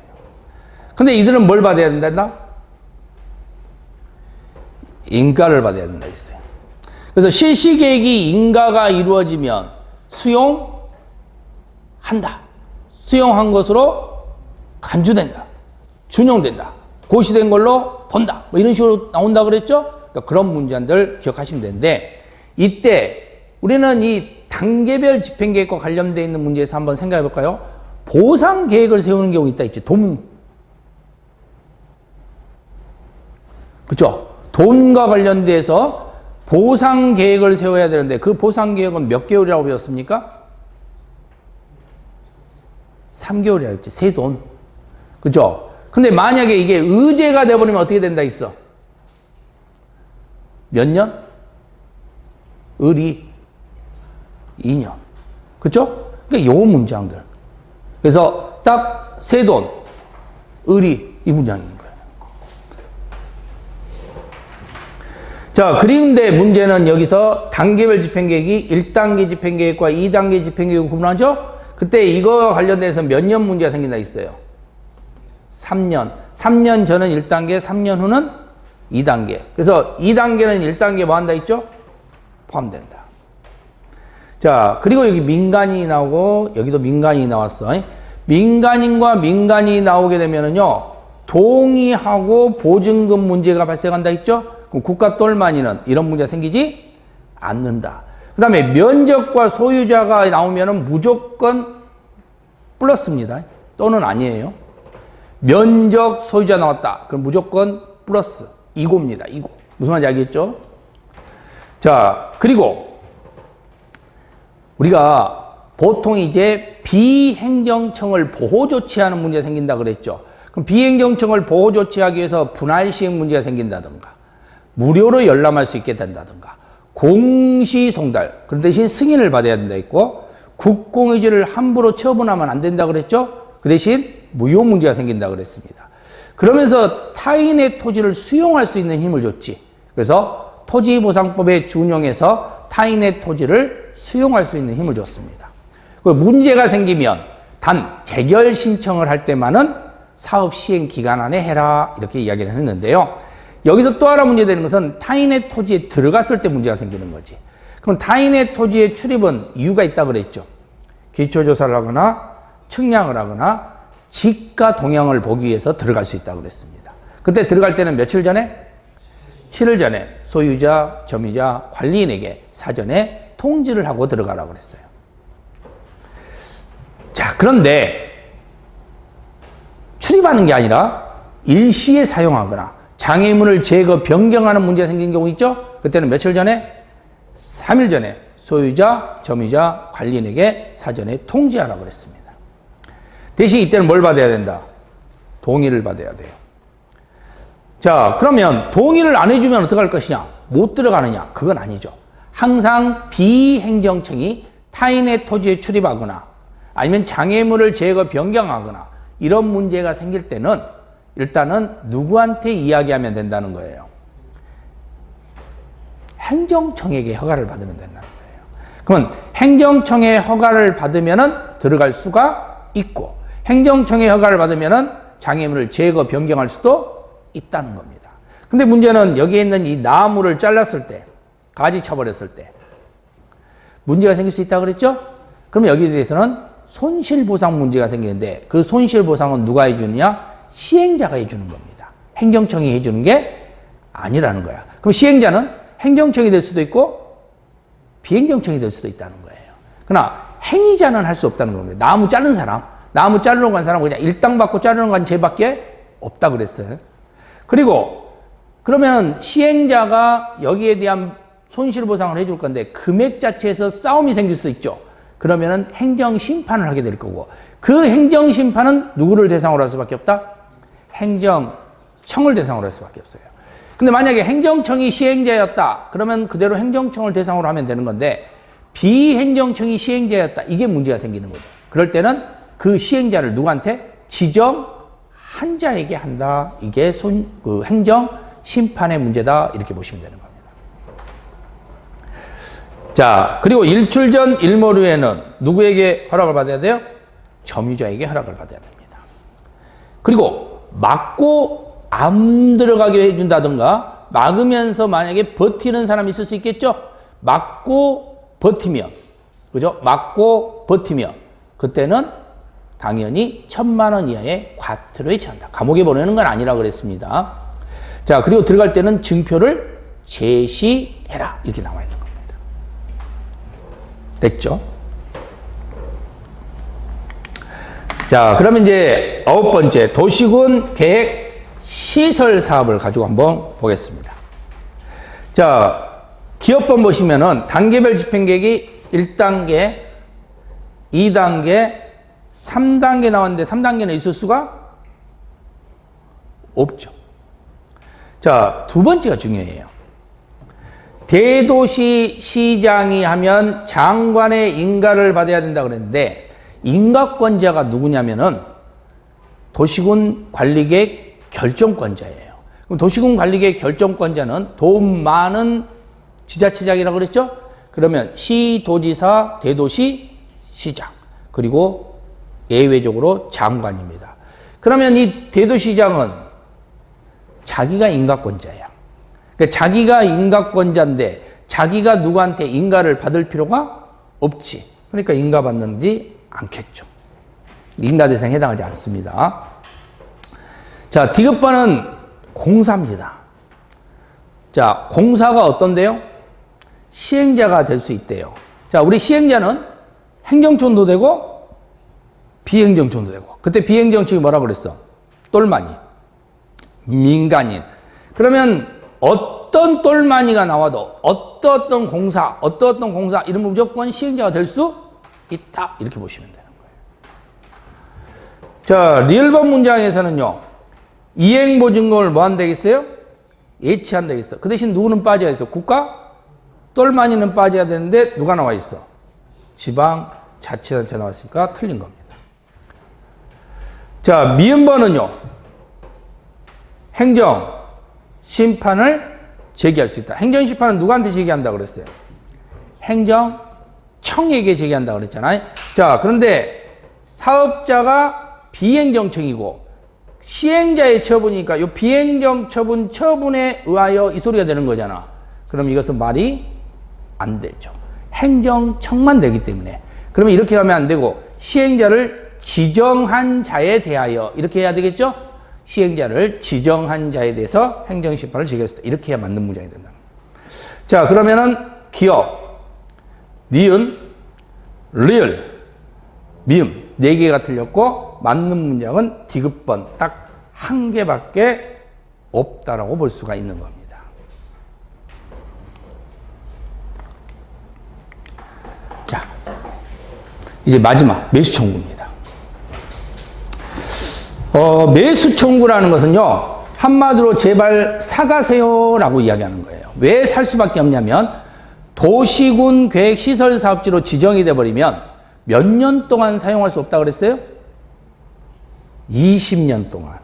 근데 이들은 뭘 받아야 된다? 인가를 받아야 된다 했어요. 그래서 실시계획이 인가가 이루어지면 수용한다. 수용한 것으로 간주된다. 준용된다. 고시된 걸로 본다. 뭐 이런 식으로 나온다 그랬죠? 그러니까 그런 문제들 기억하시면 되는데 이때 우리는 이 단계별 집행계획과 관련되어 있는 문제에서 한번 생각해 볼까요? 보상계획을 세우는 경우 있다 있지. 그렇죠? 돈과 관련돼서 보상계획을 세워야 되는데 그 보상계획은 몇 개월이라고 배웠습니까? 3개월이라고 했지. 새 돈. 그렇죠? 근데 만약에 이게 의제가 돼버리면 어떻게 된다 했어? 몇 년? 의리 2년. 그렇죠? 그러니까 요 문장들. 그래서 딱 새 돈, 의리 이 문장인 거예요. 자, 그런데 문제는 여기서 단계별 집행계획이 1단계 집행계획과 2단계 집행계획을 구분하죠? 그때 이거와 관련돼서 몇 년 문제가 생긴다 있어요? 3년. 3년 전은 1단계, 3년 후는 2단계. 그래서 2단계는 1단계 뭐 한다 했죠? 포함된다. 자, 그리고 여기 민간인이 나오고 여기도 민간인이 나왔어. 민간인과 민간인이 나오게 되면은요, 동의하고 보증금 문제가 발생한다 했죠? 그럼 국가 똘마니는 이런 문제가 생기지 않는다. 그 다음에 면적과 소유자가 나오면은 무조건 플러스입니다. 또는 아니에요. 면적 소유자 나왔다. 그럼 무조건 플러스. 이고입니다. 이고. 무슨 말인지 알겠죠? 자, 그리고 우리가 보통 이제 비행정청을 보호 조치하는 문제가 생긴다 그랬죠. 그럼 비행정청을 보호 조치하기 위해서 분할 시행 문제가 생긴다든가, 무료로 열람할 수 있게 된다든가, 공시 송달, 그런 대신 승인을 받아야 된다 했고, 국공유지를 함부로 처분하면 안 된다 그랬죠. 그 대신 무효 문제가 생긴다 그랬습니다. 그러면서 타인의 토지를 수용할 수 있는 힘을 줬지. 그래서 토지보상법에 준용해서 타인의 토지를 수용할 수 있는 힘을 줬습니다. 그 문제가 생기면 단 재결 신청을 할 때만은 사업 시행 기간 안에 해라, 이렇게 이야기를 했는데요. 여기서 또 하나 문제되는 것은 타인의 토지에 들어갔을 때 문제가 생기는 거지. 그럼 타인의 토지에 출입은 이유가 있다고 그랬죠. 기초조사를 하거나 측량을 하거나 지가 동향을 보기 위해서 들어갈 수 있다고 그랬습니다. 그때 들어갈 때는 며칠 전에? 7일 전에 소유자, 점유자, 관리인에게 사전에 통지를 하고 들어가라고 그랬어요. 자, 그런데 출입하는 게 아니라 일시에 사용하거나 장애물을 제거, 변경하는 문제가 생긴 경우 있죠? 그때는 며칠 전에? 3일 전에 소유자, 점유자, 관리인에게 사전에 통지하라고 그랬습니다. 대신 이때는 뭘 받아야 된다? 동의를 받아야 돼요. 자, 그러면 동의를 안 해주면 어떡할 것이냐? 못 들어가느냐? 그건 아니죠. 항상 비행정청이 타인의 토지에 출입하거나 아니면 장애물을 제거, 변경하거나 이런 문제가 생길 때는 일단은 누구한테 이야기하면 된다는 거예요? 행정청에게 허가를 받으면 된다는 거예요. 그러면 행정청의 허가를 받으면은 들어갈 수가 있고, 행정청의 허가를 받으면은 장애물을 제거, 변경할 수도 있다는 겁니다. 근데 문제는 여기에 있는 이 나무를 잘랐을 때, 가지 쳐버렸을 때 문제가 생길 수 있다고 그랬죠? 그럼 여기에 대해서는 손실보상 문제가 생기는데, 그 손실보상은 누가 해주느냐? 시행자가 해주는 겁니다. 행정청이 해주는 게 아니라는 거야. 그럼 시행자는 행정청이 될 수도 있고 비행정청이 될 수도 있다는 거예요. 그러나 행위자는 할 수 없다는 겁니다. 나무 자른 사람, 나무 자르러 간 사람은 그냥 일당 받고 자르러 간 죄밖에 없다 그랬어요. 그리고 그러면 시행자가 여기에 대한 손실보상을 해줄 건데 금액 자체에서 싸움이 생길 수 있죠. 그러면은 행정심판을 하게 될 거고, 그 행정심판은 누구를 대상으로 할 수밖에 없다? 행정청을 대상으로 할 수밖에 없어요. 근데 만약에 행정청이 시행자였다, 그러면 그대로 행정청을 대상으로 하면 되는 건데, 비행정청이 시행자였다, 이게 문제가 생기는 거죠. 그럴 때는 그 시행자를 누구한테? 지정한 자에게 한다. 이게 행정심판의 문제다, 이렇게 보시면 되는 겁니다. 자, 그리고 일출 전 일몰 후에는 누구에게 허락을 받아야 돼요? 점유자에게 허락을 받아야 됩니다. 그리고 막고 안 들어가게 해준다든가, 막으면서 만약에 버티는 사람이 있을 수 있겠죠? 막고 버티면, 그죠? 막고 버티면, 그때는 당연히 1,000만 원 이하의 과태료에 처한다. 감옥에 보내는 건 아니라고 그랬습니다. 자, 그리고 들어갈 때는 증표를 제시해라, 이렇게 나와 있는 겁니다. 됐죠? 자, 그러면 이제 9번째, 도시군 계획 시설 사업을 가지고 한번 보겠습니다. 자, 기업번 보시면은 단계별 집행계획이 1단계, 2단계, 3단계 나왔는데 3단계는 있을 수가 없죠. 자, 두 번째가 중요해요. 대도시 시장이 하면 장관의 인가를 받아야 된다 그랬는데, 인가권자가 누구냐면은 도시군 관리계획 결정권자예요. 그럼 도시군 관리계획 결정권자는 돈 많은 지자체장이라고 그랬죠? 그러면 시도지사, 대도시 시장, 그리고 예외적으로 장관입니다. 그러면 이 대도시장은 자기가 인가권자야. 그러니까 자기가 인가권자인데 자기가 누구한테 인가를 받을 필요가 없지. 그러니까 인가 받는지 않겠죠. 인가 대상에 해당하지 않습니다. 자, 디귿번은 공사입니다. 자, 공사가 어떤데요? 시행자가 될 수 있대요. 자, 우리 시행자는 행정촌도 되고 비행정촌도 되고, 그때 비행정청이 뭐라 그랬어? 똘마니, 민간인. 그러면 어떤 똘마니가 나와도 어떤 공사 이러면 무조건 시행자가 될 수 있다. 이렇게 보시면 되는 거예요. 자, 리을번 문장에서는요. 이행보증금을 뭐 한다 되겠어요? 예치한다 되겠어. 그 대신 누구는 빠져야 있어? 국가? 똘마니는 빠져야 되는데 누가 나와 있어? 지방자치단체 나왔으니까 틀린 겁니다. 자, 미음번은요. 행정심판을 제기할 수 있다. 행정심판은 누구한테 제기한다고 그랬어요? 행정청에게 제기한다고 그랬잖아요. 자, 그런데 사업자가 비행정청이고 시행자의 처분이니까 이 비행정처분 처분에 의하여 이 소리가 되는 거잖아. 그럼 이것은 말이 안 되죠. 행정청만 되기 때문에. 그러면 이렇게 하면 안 되고 시행자를 지정한 자에 대하여 이렇게 해야 되겠죠? 시행자를 지정한 자에 대해서 행정심판을 제기했다. 이렇게 해야 맞는 문장이 된다. 자, 그러면은 기업, 니은, 리을, 미음 4개가 틀렸고 맞는 문장은 디귿번 딱 한 개밖에 없다라고 볼 수가 있는 겁니다. 자, 이제 마지막 매수 청구입니다. 매수 청구라는 것은요, 한마디로 제발 사가세요라고 이야기하는 거예요. 왜 살 수밖에 없냐면 도시군 계획시설사업지로 지정이 돼버리면 몇 년 동안 사용할 수 없다고 그랬어요? 20년 동안.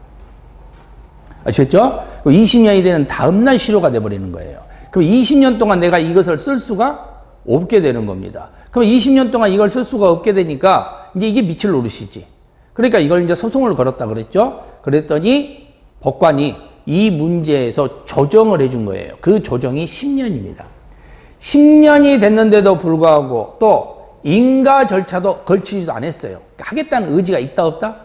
아시겠죠? 20년이 되는 다음날 실효가 돼버리는 거예요. 그럼 20년 동안 내가 이것을 쓸 수가 없게 되는 겁니다. 그럼 20년 동안 이걸 쓸 수가 없게 되니까 이제 이게 밑을 노릇이지. 그러니까 이걸 이제 소송을 걸었다 그랬죠? 그랬더니 법관이 이 문제에서 조정을 해준 거예요. 그 조정이 10년입니다. 10년이 됐는데도 불구하고 또 인가 절차도 걸치지도 않았어요. 하겠다는 의지가 있다 없다?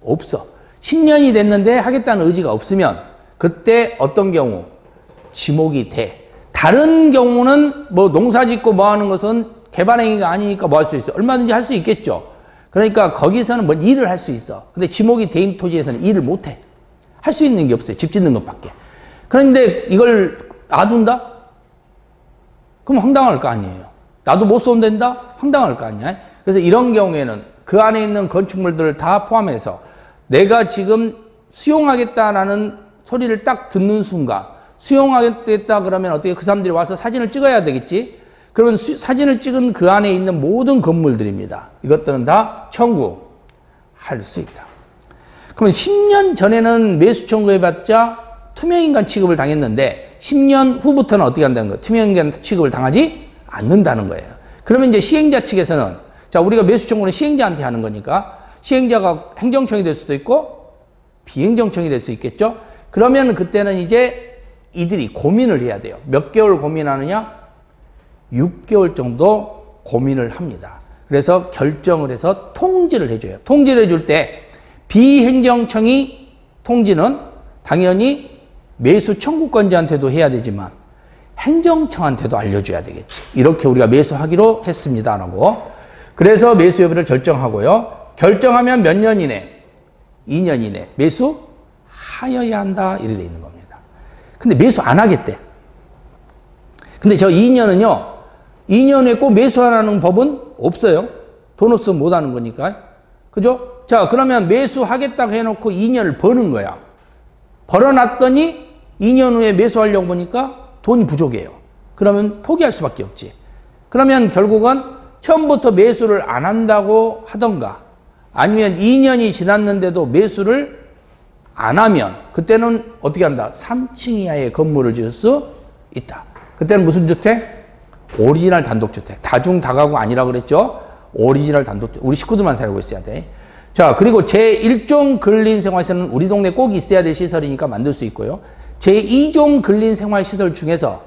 없어. 10년이 됐는데 하겠다는 의지가 없으면 그때 어떤 경우? 지목이 돼. 다른 경우는 뭐 농사 짓고 뭐 하는 것은 개발행위가 아니니까 뭐 할 수 있어요. 얼마든지 할 수 있겠죠. 그러니까 거기서는 뭐 일을 할 수 있어. 근데 지목이 된 토지에서는 일을 못 해. 할 수 있는 게 없어요. 집 짓는 것밖에. 그런데 이걸 놔둔다? 그럼 황당할 거 아니에요. 나도 못 쏜댄다? 황당할 거 아니야. 그래서 이런 경우에는 그 안에 있는 건축물들을 다 포함해서 내가 지금 수용하겠다라는 소리를 딱 듣는 순간 수용하겠다 그러면 어떻게 그 사람들이 와서 사진을 찍어야 되겠지? 그러면 사진을 찍은 그 안에 있는 모든 건물들입니다. 이것들은 다 청구할 수 있다. 그러면 10년 전에는 매수 청구해봤자 투명인간 취급을 당했는데 10년 후부터는 어떻게 한다는 거예요? 투명인간 취급을 당하지 않는다는 거예요. 그러면 이제 시행자 측에서는 자, 우리가 매수 청구는 시행자한테 하는 거니까 시행자가 행정청이 될 수도 있고 비행정청이 될 수 있겠죠. 그러면 그때는 이제 이들이 고민을 해야 돼요. 몇 개월 고민하느냐? 6개월 정도 고민을 합니다. 그래서 결정을 해서 통지를 해줘요. 통지를 해줄 때 비행정청이 통지는 당연히 매수 청구권자한테도 해야 되지만 행정청한테도 알려줘야 되겠지. 이렇게 우리가 매수하기로 했습니다라고. 그래서 매수 여부를 결정하고요. 결정하면 몇 년 이내? 2년 이내 매수하여야 한다. 이렇게 돼 있는 겁니다. 근데 매수 안 하겠대. 근데 저 2년은요. 2년 후에 꼭 매수하라는 법은 없어요. 돈 없으면 못 하는 거니까. 그죠? 자, 그러면 매수하겠다고 해놓고 2년을 버는 거야. 벌어놨더니 2년 후에 매수하려고 보니까 돈이 부족해요. 그러면 포기할 수밖에 없지. 그러면 결국은 처음부터 매수를 안 한다고 하던가 아니면 2년이 지났는데도 매수를 안 하면 그때는 어떻게 한다? 3층 이하의 건물을 지을 수 있다. 그때는 무슨 주택? 오리지널 단독주택. 다중 다가구 아니라고 그랬죠? 오리지널 단독주택. 우리 식구들만 살고 있어야 돼. 자, 그리고 제1종 근린생활시설은 우리 동네 꼭 있어야 될 시설이니까 만들 수 있고요. 제2종 근린생활시설 중에서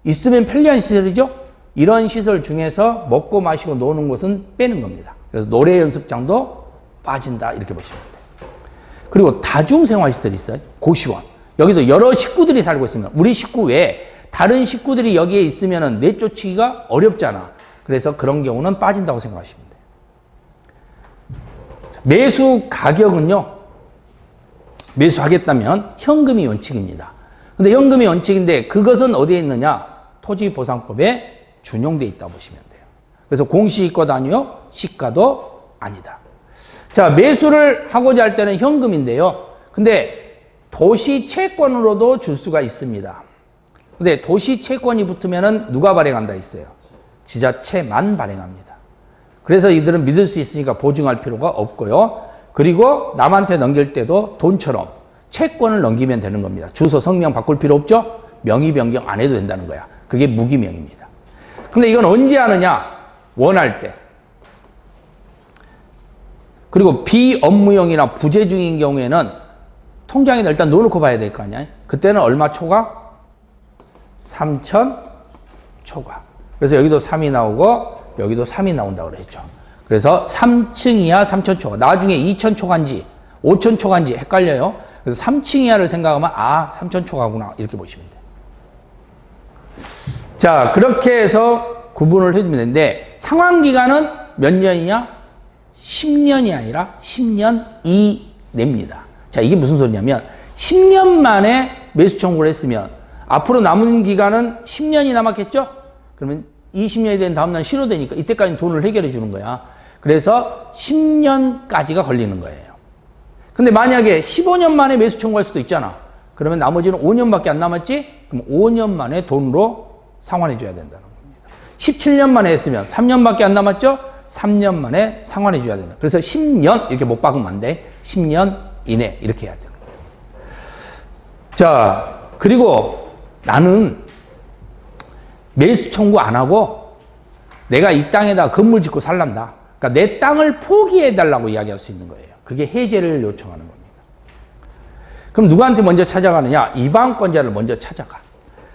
있으면 편리한 시설이죠? 이런 시설 중에서 먹고 마시고 노는 곳은 빼는 겁니다. 그래서 노래 연습장도 빠진다. 이렇게 보시면 돼요. 그리고 다중생활시설이 있어요. 고시원. 여기도 여러 식구들이 살고 있으면 우리 식구 외에 다른 식구들이 여기에 있으면 내쫓기가 어렵잖아. 그래서 그런 경우는 빠진다고 생각하시면 돼요. 매수 가격은요. 매수하겠다면 현금이 원칙입니다. 근데 현금이 원칙인데 그것은 어디에 있느냐? 토지보상법에 준용되어 있다고 보시면 돼요. 그래서 공시이권도 아니요, 시가도 아니다. 자, 매수를 하고자 할 때는 현금인데요. 근데 도시 채권으로도 줄 수가 있습니다. 근데 도시 채권이 붙으면은 누가 발행한다 했어요? 지자체만 발행합니다. 그래서 이들은 믿을 수 있으니까 보증할 필요가 없고요. 그리고 남한테 넘길 때도 돈처럼 채권을 넘기면 되는 겁니다. 주소 성명 바꿀 필요 없죠? 명의 변경 안 해도 된다는 거야. 그게 무기명입니다. 근데 이건 언제 하느냐? 원할 때. 그리고 비업무용이나 부재 중인 경우에는 통장에다 일단 넣어놓고 봐야 될 거 아니야? 그때는 얼마 초과? 3천 초과. 그래서 여기도 3이 나오고 여기도 3이 나온다고 그랬죠. 그래서 3층 이하 3천 초과. 나중에 2천 초과인지 5천 초과인지 헷갈려요. 그래서 3층 이하를 생각하면 3천 초과구나 이렇게 보시면 돼요. 자, 그렇게 해서 구분을 해주면 되는데 상환기간은 몇 년이냐? 10년이 아니라 10년 이내입니다. 자, 이게 무슨 소리냐면 10년 만에 매수 청구를 했으면 앞으로 남은 기간은 10년이 남았겠죠? 그러면 20년이 된 다음 날 실효되니까 이때까지 돈을 해결해 주는 거야. 그래서 10년까지가 걸리는 거예요. 근데 만약에 15년 만에 매수 청구할 수도 있잖아. 그러면 나머지는 5년밖에 안 남았지? 그럼 5년 만에 돈으로 상환해 줘야 된다는 겁니다. 17년 만에 했으면 3년밖에 안 남았죠? 3년 만에 상환해 줘야 된다. 그래서 10년 이렇게 못 박으면 안 돼. 10년 이내 이렇게 해야 되는 거예요. 자, 그리고 나는 매수 청구 안 하고 내가 이 땅에다 건물 짓고 살란다. 그러니까 내 땅을 포기해 달라고 이야기할 수 있는 거예요. 그게 해제를 요청하는 겁니다. 그럼 누구한테 먼저 찾아가느냐? 이반권자를 먼저 찾아가.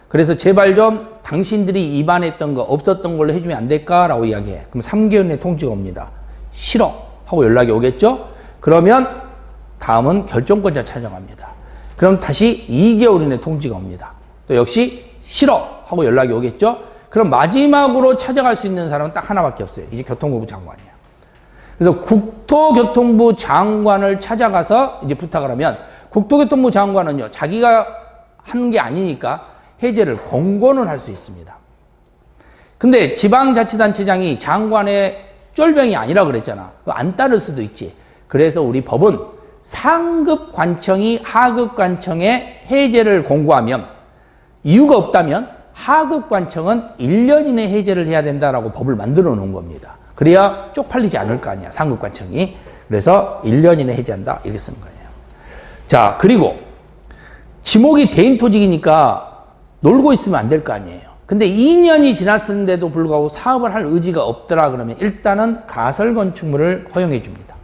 그래서 제발 좀 당신들이 입안했던 거 없었던 걸로 해주면 안 될까라고 이야기해. 그럼 3개월 내에 통지가 옵니다. 싫어 하고 연락이 오겠죠? 그러면 다음은 결정권자 찾아갑니다. 그럼 다시 2개월 이내 통지가 옵니다. 또 역시 싫어 하고 연락이 오겠죠? 그럼 마지막으로 찾아갈 수 있는 사람은 딱 하나밖에 없어요. 이제 교통부 장관이에요. 그래서 국토교통부 장관을 찾아가서 이제 부탁을 하면 국토교통부 장관은요, 자기가 하는 게 아니니까 해제를 공고는 할 수 있습니다. 근데 지방자치단체장이 장관의 쫄병이 아니라 그랬잖아. 그거 안 따를 수도 있지. 그래서 우리 법은 상급관청이 하급관청에 해제를 공고하면 이유가 없다면 하급관청은 1년 이내 해제를 해야 된다라고 법을 만들어 놓은 겁니다. 그래야 쪽팔리지 않을 거 아니야, 상급관청이. 그래서 1년 이내 해제한다 이렇게 쓴 거예요. 자, 그리고 지목이 대인토직이니까 놀고 있으면 안 될 거 아니에요. 근데 2년이 지났는데도 불구하고 사업을 할 의지가 없더라 그러면 일단은 가설건축물을 허용해 줍니다.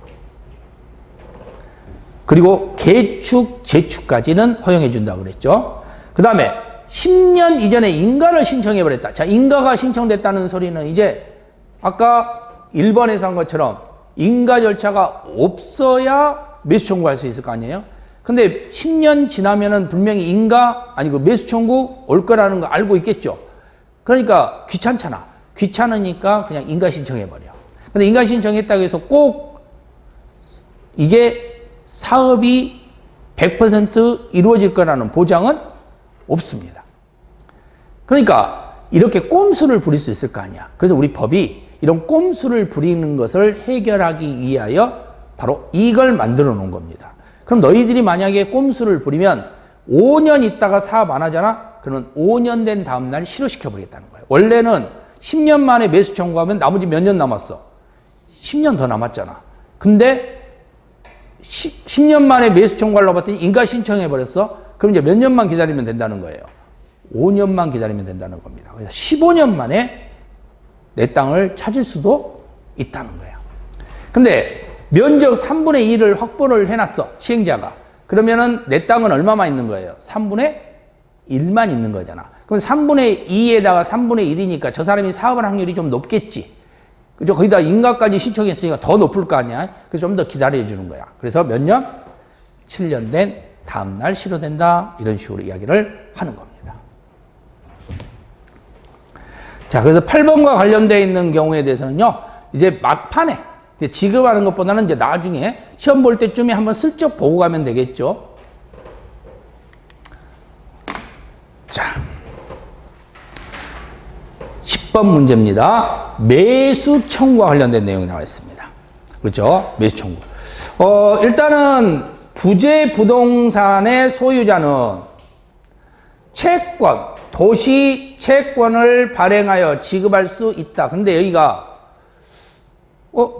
그리고 개축, 재축까지는 허용해 준다고 그랬죠. 그 다음에 10년 이전에 인가를 신청해 버렸다. 자, 인가가 신청됐다는 소리는 이제 아까 1번에서 한 것처럼 인가 절차가 없어야 매수 청구할 수 있을 거 아니에요. 근데 10년 지나면은 분명히 인가 아니고 매수 청구 올 거라는 거 알고 있겠죠. 그러니까 귀찮잖아. 귀찮으니까 그냥 인가 신청해 버려. 근데 인가 신청했다고 해서 꼭 이게 사업이 100% 이루어질 거라는 보장은 없습니다. 그러니까 이렇게 꼼수를 부릴 수 있을 거 아니야. 그래서 우리 법이 이런 꼼수를 부리는 것을 해결하기 위하여 바로 이걸 만들어 놓은 겁니다. 그럼 너희들이 만약에 꼼수를 부리면 5년 있다가 사업 안 하잖아? 그러면 5년 된 다음 날 실효시켜 버리겠다는 거예요. 원래는 10년 만에 매수 청구하면 나머지 몇 년 남았어? 10년 더 남았잖아. 근데 10년 만에 매수 청구하려고 봤더니 인가 신청해 버렸어? 그럼 이제 몇 년만 기다리면 된다는 거예요. 5년만 기다리면 된다는 겁니다. 그래서 15년 만에 내 땅을 찾을 수도 있다는 거예요. 근데 면적 3분의 1을 확보를 해놨어, 시행자가. 그러면은 내 땅은 얼마만 있는 거예요? 3분의 1만 있는 거잖아. 그럼 3분의 2에다가 3분의 1이니까 저 사람이 사업할 확률이 좀 높겠지. 그죠? 거기다 인가까지 신청했으니까 더 높을 거 아니야? 그래서 좀 더 기다려주는 거야. 그래서 몇 년? 7년 된 다음 날 실효된다. 이런 식으로 이야기를 하는 겁니다. 자, 그래서 8번과 관련되어 있는 경우에 대해서는요, 이제 막판에, 지금 하는 것보다는 이제 나중에 시험 볼 때쯤에 한번 슬쩍 보고 가면 되겠죠. 자, 10번 문제입니다. 매수 청구와 관련된 내용이 나와 있습니다. 그렇죠? 매수 청구. 일단은 부재 부동산의 소유자는 채권, 도시 채권을 발행하여 지급할 수 있다. 근데 여기가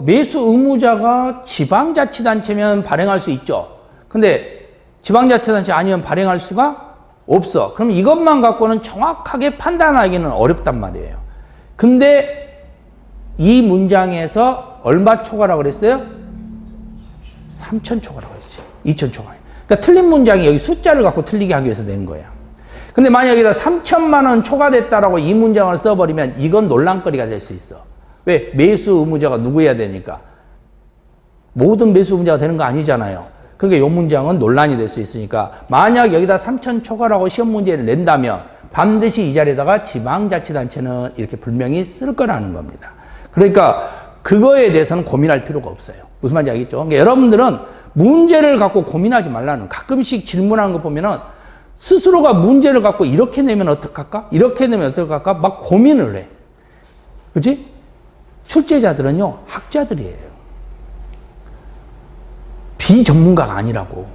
매수 의무자가 지방자치단체면 발행할 수 있죠. 근데 지방자치단체 아니면 발행할 수가 없어. 그럼 이것만 갖고는 정확하게 판단하기는 어렵단 말이에요. 근데 이 문장에서 얼마 초과라고 그랬어요? 3천 초과라고 그랬지. 2천 초과. 그러니까 틀린 문장이 여기 숫자를 갖고 틀리게 하기 위해서 낸 거야. 근데 만약 여기다 3천만 원 초과됐다라고 이 문장을 써버리면 이건 논란거리가 될 수 있어. 왜? 매수 의무자가 누구여야 되니까. 모든 매수 의무자가 되는 거 아니잖아요. 그러니까 이 문장은 논란이 될 수 있으니까 만약 여기다 3천 초과라고 시험 문제를 낸다면 반드시 이 자리에다가 지방자치단체는 이렇게 분명히 쓸 거라는 겁니다. 그러니까 그거에 대해서는 고민할 필요가 없어요. 무슨 말인지 알겠죠? 그러니까 여러분들은 문제를 갖고 고민하지 말라는, 가끔씩 질문하는 거 보면은 스스로가 문제를 갖고 이렇게 내면 어떡할까? 이렇게 내면 어떡할까? 막 고민을 해. 그치? 출제자들은요, 학자들이에요. 비전문가가 아니라고.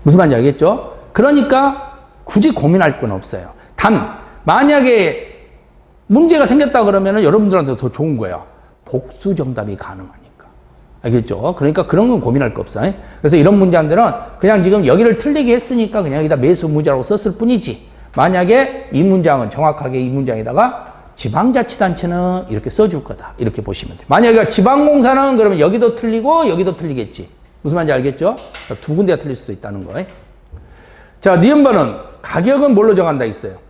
무슨 말인지 알겠죠? 그러니까 굳이 고민할 건 없어요. 단, 만약에 문제가 생겼다 그러면은 여러분들한테 더 좋은 거예요. 복수 정답이 가능하니까. 알겠죠? 그러니까 그런 건 고민할 거 없어요. 그래서 이런 문제들은 그냥 지금 여기를 틀리게 했으니까 그냥 여기다 매수 문제라고 썼을 뿐이지. 만약에 이 문장은 정확하게 이 문장에다가 지방자치단체는 이렇게 써줄 거다. 이렇게 보시면 돼요. 만약에 지방공사는 그러면 여기도 틀리고 여기도 틀리겠지. 무슨 말인지 알겠죠? 두 군데가 틀릴 수도 있다는 거예요. 자, 니은번은 가격은 뭘로 정한다 있어요?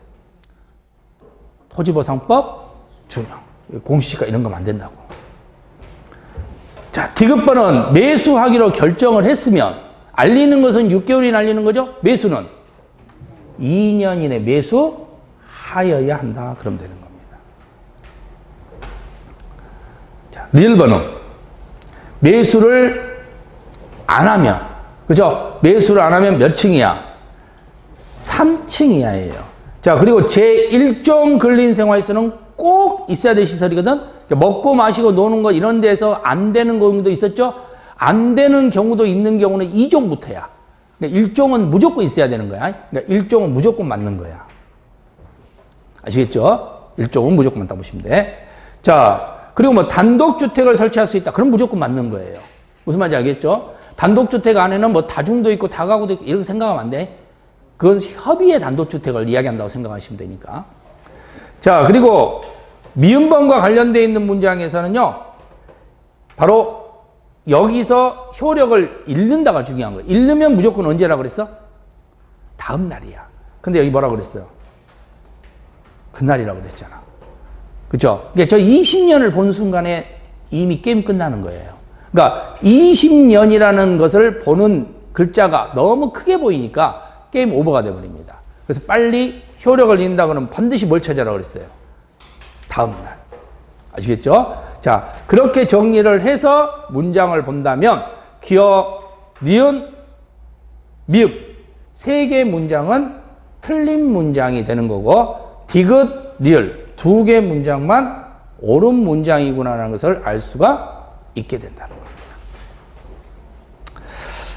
토지보상법 준용. 공시지가 이런 거면 안 된다고. 자, 디귿번은 매수하기로 결정을 했으면 알리는 것은 6개월이 알리는 거죠? 매수는 2년 이내 매수하여야 한다. 그럼 되는 겁니다. 자, 리을번은 매수를 안 하면, 그죠? 매수를 안 하면 몇 층이야? 3층 이하예요. 자, 그리고 제1종 근린생활시설은 꼭 있어야 될 시설이거든? 먹고 마시고 노는 거 이런 데서 안 되는 경우도 있었죠? 안 되는 경우도 있는 경우는 2종부터야. 그러니까 1종은 무조건 있어야 되는 거야. 그러니까 1종은 무조건 맞는 거야. 아시겠죠? 1종은 무조건 맞다 보시면 돼. 자, 그리고 뭐 단독주택을 설치할 수 있다. 그럼 무조건 맞는 거예요. 무슨 말인지 알겠죠? 단독주택 안에는 뭐 다중도 있고 다가구도 있고 이렇게 생각하면 안 돼. 그건 협의의 단독주택을 이야기한다고 생각하시면 되니까. 자, 그리고 미음번과 관련되어 있는 문장에서는요, 바로 여기서 효력을 잃는다가 중요한 거예요. 잃으면 무조건 언제라고 그랬어? 다음 날이야. 근데 여기 뭐라고 그랬어요? 그날이라고 그랬잖아. 그죠? 그러니까 저 20년을 본 순간에 이미 게임 끝나는 거예요. 그러니까 20년이라는 것을 보는 글자가 너무 크게 보이니까 게임 오버가 돼버립니다. 그래서 빨리 효력을 잃는다 그러면 반드시 뭘 찾아라 그랬어요? 다음 날. 아시겠죠? 자, 그렇게 정리를 해서 문장을 본다면 기역, 니은, 미음 세 개 문장은 틀린 문장이 되는 거고 디귿, 리을 두 개 문장만 옳은 문장이구나라는 것을 알 수가 있게 된다는 겁니다.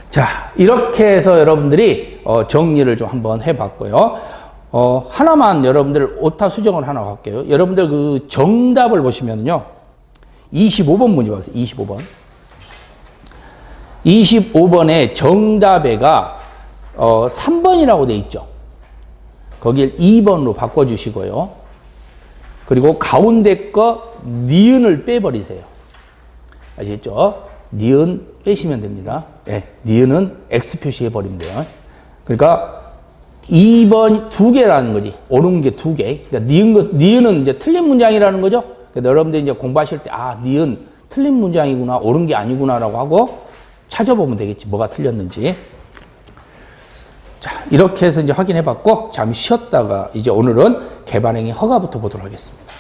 자, 이렇게 해서 여러분들이 정리를 좀 한번 해봤고요. 하나만 여러분들 오타 수정을 하나 할게요. 여러분들 그 정답을 보시면요. 25번 문제 봤어요. 25번. 25번에 정답에가 3번이라고 돼 있죠. 거길 2번으로 바꿔주시고요. 그리고 가운데 거 니은을 빼버리세요. 아시겠죠? 니은 빼시면 됩니다. 네, 니은은 X 표시해버리면 돼요. 그러니까 2번 두 개라는 거지. 옳은 게 두 개. 그러니까 니은은 이제 틀린 문장이라는 거죠. 그래서 여러분들이 이제 공부하실 때, 아, 니은 틀린 문장이구나, 옳은 게 아니구나라고 하고 찾아보면 되겠지. 뭐가 틀렸는지. 자, 이렇게 해서 이제 확인해 봤고, 잠시 쉬었다가 이제 오늘은 개발행위 허가부터 보도록 하겠습니다.